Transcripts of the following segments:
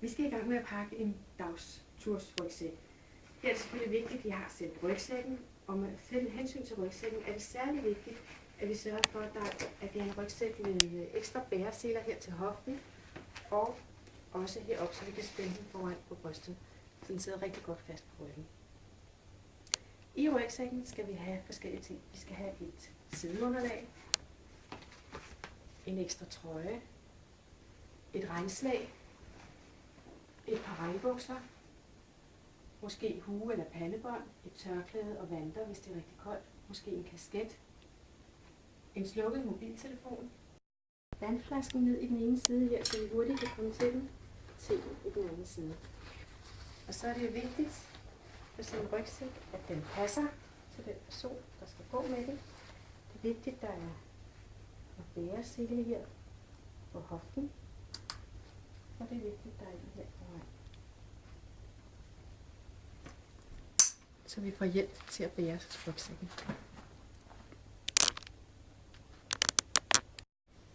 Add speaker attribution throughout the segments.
Speaker 1: Vi skal i gang med at pakke en dagstursrygsæk. Det er selvfølgelig vigtigt, at vi har selv rygsækken, og med hensyn til rygsækken er det særlig vigtigt, at vi sørger for, at det er en rygsæk med ekstra bæreseler her til hoften, og også heroppe, så vi kan spænde den foran på brystet, så den sidder rigtig godt fast på ryggen. I rygsækken skal vi have forskellige ting. Vi skal have et sideunderlag, en ekstra trøje, et regnslag, et par regnbukser, måske hue eller pandebånd, et tørklæde og vanter, hvis det er rigtig koldt, måske en kasket, en slukket mobiltelefon, vandflasken ned i den ene side her, så vi hurtigt kan komme til den, til i den anden side. Og så er det vigtigt for sådan en rygsæk, at den passer til den person, der skal gå med det. Det er vigtigt, at der er en bæresele her på hoften, og det er vigtigt, at der er en her foran. Så vi får hjælp til at bære rygsækken.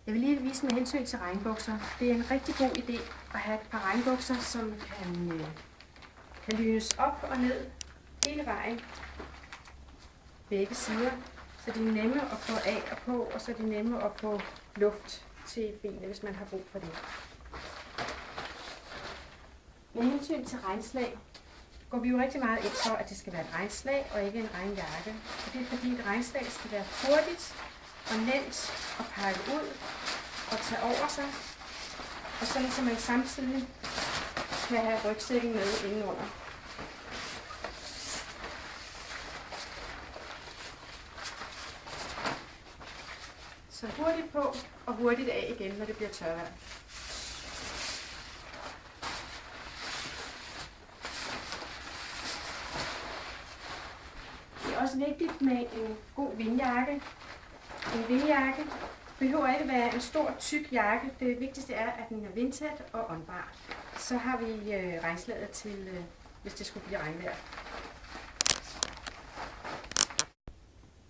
Speaker 1: Jeg vil lige vise med hensyn til regnbukser. Det er en rigtig god idé at have et par regnbukser, som kan lynes op og ned hele vejen, begge sider, så de er nemme at få af og på, og så er de nemme at få luft til benene, hvis man har brug for det. Med hensyn til regnslag går vi jo rigtig meget ind for, at det skal være et regnslag og ikke en regnjakke. Og det er fordi, et regnslag skal være hurtigt og nemt at pakke ud og tage over sig, og sådan så man samtidig kan have rygsækken med indenunder. Så hurtigt på og hurtigt af igen, når det bliver tørvejr. Det er også vigtigt med en god vindjakke. En vindjakke behøver ikke være en stor, tyk jakke. Det vigtigste er, at den er vindtæt og åndbar. Så har vi regnslaget til, hvis det skulle blive regnvejr.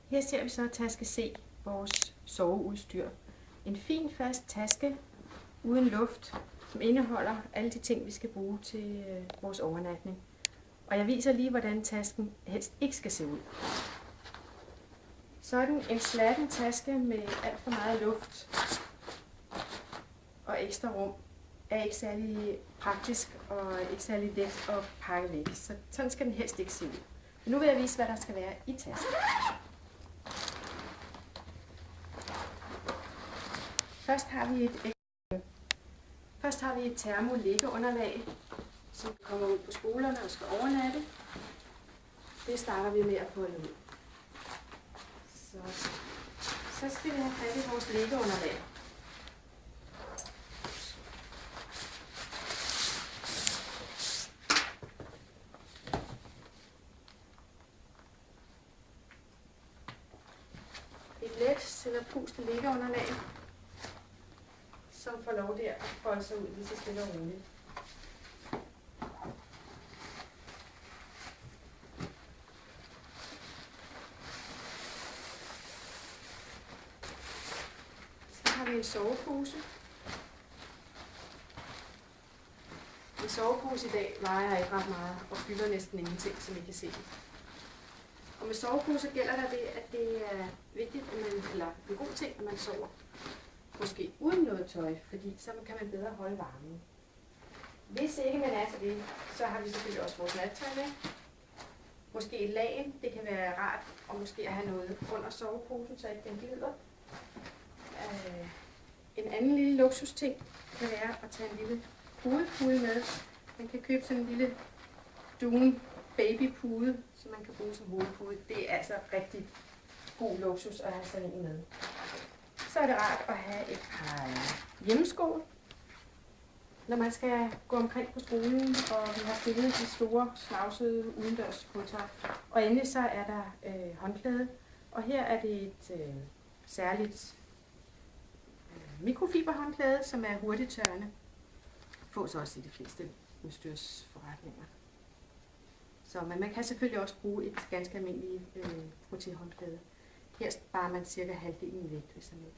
Speaker 1: Her ser vi så taske C, vores soveudstyr. En fin, fast taske uden luft, som indeholder alle de ting, vi skal bruge til vores overnatning. Og jeg viser lige, hvordan tasken helst ikke skal se ud. Sådan en slatten taske med alt for meget luft og ekstra rum er ikke særlig praktisk og ikke særlig let at pakke væk. Så sådan skal den helst ikke se ud. Men nu vil jeg vise, hvad der skal være i tasken. Først har vi et termolæggeunderlag, som kommer ud på skolerne og skal overnatte. Det starter vi med at folde ud. Så skal vi have fat i vores læggeunderlag. Et let cellerpustet læggeunderlag, som får lov der at folde sig ud lige så stille og roligt. Så har vi en sovepose. En sovepose i dag vejer ikke ret meget og fylder næsten ingenting, som I kan se. Og med soveposer gælder der det, at det er vigtigt, eller en god ting, at man sover måske uden noget tøj, fordi så kan man bedre holde varmen. Hvis ikke man er til det, så har vi selvfølgelig også vores nattøj med. Måske et lagen, det kan være rart, og måske at have noget under soveposen, så ikke den glider. En anden lille luksusting kan være at tage en lille pudepude med. Man kan købe sådan en lille dun babypude, som man kan bruge som hovedpude. Det er altså rigtig god luksus at have sådan en med. Så er det rart at have et par hjemmesko, når man skal gå omkring på skolen, og vi har stillet de store, snavsede udendørs fodtøj. Og endelig så er der håndklæde, og her er det et særligt mikrofiberhåndklæde, som er hurtigt tørrende. Fås også i de fleste udstyrsforretninger. Så man kan selvfølgelig også bruge et ganske almindeligt frottéhåndklæde. Her sparer man cirka halvdelen i vægt ved sådan et.